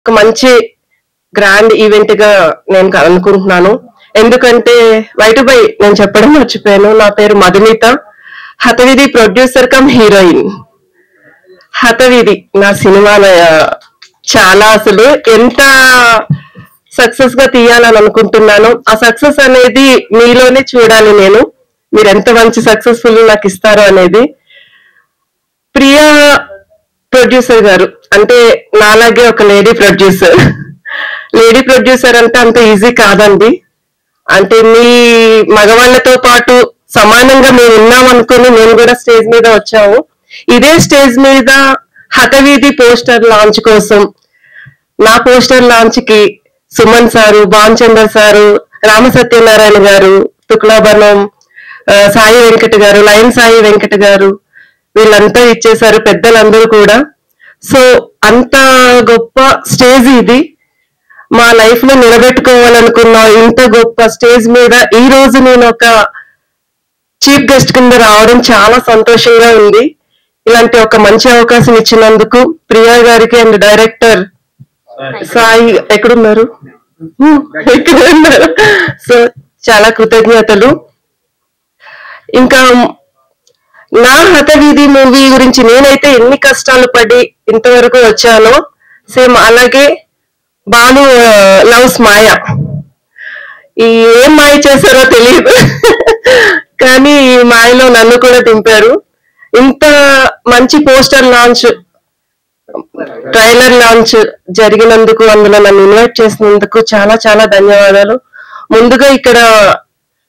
ఒక మంచి grand event గా నేను అనుకుంటున్నాను. ఎందుకంటే వైటుబై నేను చెప్పడం మర్చిపోయాను. నా పేరు మధుమిత, హతవిధి ప్రొడ్యూసర్ కమ్ హీరోయిన్. హతవిధి నా సినిమా చాలా అసలు ఎంత సక్సెస్ గా తీయాలని అనుకుంటున్నాను. ఆ సక్సెస్ అనేది మీలోనే చూడాలి. మీరు ఎంత మంచి సక్సెస్ఫుల్ నాకు ఇస్తారో అనేది. ప్రియా ప్రొడ్యూసర్ గారు అంటే నాలాగే ఒక లేడీ ప్రొడ్యూసర్ అంటే అంత ఈజీ కాదండి. అంటే మీ మగవాళ్ళతో పాటు సమానంగా మేము ఉన్నాం అనుకుని మేము కూడా స్టేజ్ మీద వచ్చాము. ఇదే స్టేజ్ మీద హతవీధి పోస్టర్ లాంచ్ కోసం, నా పోస్టర్ లాంచ్ కి సుమన్ సారు, భానుచందర్ సారు, రామ సత్యనారాయణ గారు, తుక్లాబనం, సాయి వెంకట గారు, లయన్ సాయి వెంకట గారు, వీళ్ళంతా ఇచ్చేసారు, పెద్దలందరూ కూడా. సో అంత గొప్ప స్టేజ్ ఇది. మా లైఫ్ లో నిలబెట్టుకోవాలనుకున్న ఇంత గొప్ప స్టేజ్ మీద ఈ రోజు నేను ఒక చీఫ్ గెస్ట్ కింద రావడం చాలా సంతోషంగా ఉంది. ఇలాంటి ఒక మంచి అవకాశం ఇచ్చినందుకు ప్రియా గారికి అండ్ డైరెక్టర్ సాయి ఎక్కడున్నారు సో చాలా కృతజ్ఞతలు. ఇంకా నా హతవీధి మూవీ గురించి నేనైతే ఎన్ని కష్టాలు పడి ఇంతవరకు వచ్చానో, సేమ్ అలాగే బాలు లవ్స్ మాయ. ఏం మాయ చేశారో తెలియదు కానీ ఈ మాయలో నన్ను కూడా దింపారు. ఇంత మంచి పోస్టర్ లాంచ్, ట్రైలర్ లాంచ్ జరిగినందుకు, అందులో నన్ను ఇన్వైట్ చేసినందుకు చాలా చాలా ధన్యవాదాలు. ముందుగా ఇక్కడ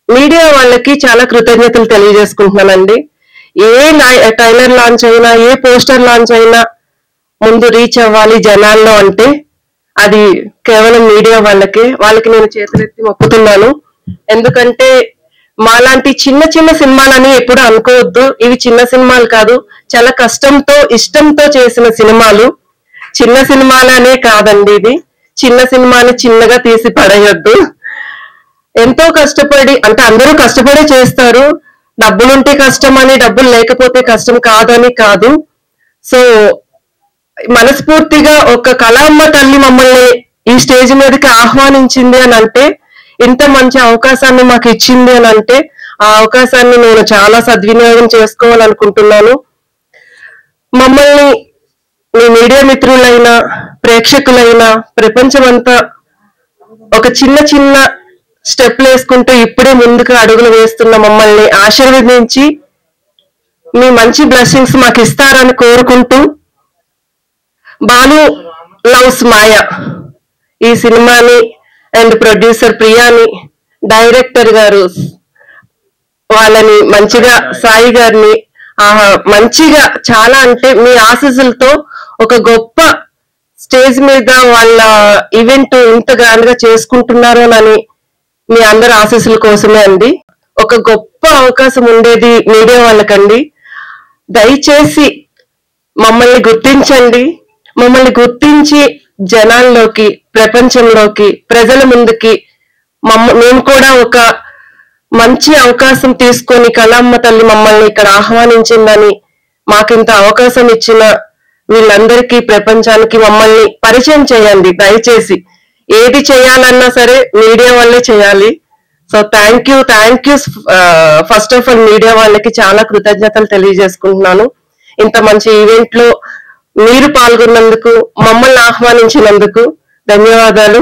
మీడియా వాళ్ళకి చాలా కృతజ్ఞతలు తెలియజేసుకుంటున్నానండి. ఏ ట్రైలర్ లాంచ్ అయినా, ఏ పోస్టర్ లాంచ్ అయినా ముందు రీచ్ అవ్వాలి జనాల్లో అంటే అది కేవలం మీడియా వాళ్ళకి నేను చేతులెత్తి మొక్కుతున్నాను. ఎందుకంటే మాలాంటి చిన్న చిన్న సినిమాలని ఎప్పుడు అనుకోవద్దు. ఇవి చిన్న సినిమాలు కాదు, చాలా కష్టంతో ఇష్టంతో చేసిన సినిమాలు. చిన్న సినిమాలనే కాదండి, ఇది చిన్న సినిమాని చిన్నగా తీసి పడేయొద్దు. ఎంతో కష్టపడి, అంటే అందరూ కష్టపడి చేస్తారు. డబ్బులుంటే కష్టం అని, డబ్బులు లేకపోతే కష్టం కాదని కాదు. సో మనస్ఫూర్తిగా ఒక కళామ్మ తల్లి మమ్మల్ని ఈ స్టేజ్ మీదకి ఆహ్వానించింది అని అంటే, ఇంత మంచి అవకాశాన్ని మాకు ఇచ్చింది అని అంటే, ఆ అవకాశాన్ని నేను చాలా సద్వినియోగం చేసుకోవాలనుకుంటున్నాను. మమ్మల్ని మీ మీడియా మిత్రులైనా, ప్రేక్షకులైనా, ప్రపంచమంతా ఒక చిన్న చిన్న స్టెప్లు వేసుకుంటూ ఇప్పుడే ముందుకు అడుగులు వేస్తున్న మమ్మల్ని ఆశీర్వదించి మీ మంచి బ్లెస్సింగ్స్ మాకు ఇస్తారని కోరుకుంటూ, బాలు లవ్స్ మాయ ఈ సినిమాని అండ్ ప్రొడ్యూసర్ ప్రియాని, డైరెక్టర్ గారు వాళ్ళని మంచిగా, సాయి గారిని మంచిగా, చాలా అంటే మీ ఆశీస్సులతో ఒక గొప్ప స్టేజ్ మీద వాళ్ళ ఈవెంట్ ఇంత గ్రాండ్ గా చేసుకుంటున్నారోనని మీ అందరి ఆశీస్సుల కోసమే అండి. ఒక గొప్ప అవకాశం ఉండేది మీడియా వాళ్ళకండి. దయచేసి మమ్మల్ని గుర్తించండి. మమ్మల్ని గుర్తించి జనాల్లోకి, ప్రపంచంలోకి, ప్రజల ముందుకి మేము కూడా ఒక మంచి అవకాశం తీసుకొని, కళామ్మ తల్లి మమ్మల్ని ఇక్కడ ఆహ్వానించిందని, మాకింత అవకాశం ఇచ్చిన వీళ్ళందరికీ, ప్రపంచానికి మమ్మల్ని పరిచయం చేయండి దయచేసి. ఏది చేయాలన్నా సరే మీడియా వాళ్ళే చేయాలి. So thank you first of all media వాళ్ళకి చాలా కృతజ్ఞతలు తెలియజేసుకుంటున్నాను. ఇంత మంచి ఈవెంట్ లో మీరు పాల్గొన్నందుకు, మమ్మల్ని ఆహ్వానించినందుకు ధన్యవాదాలు.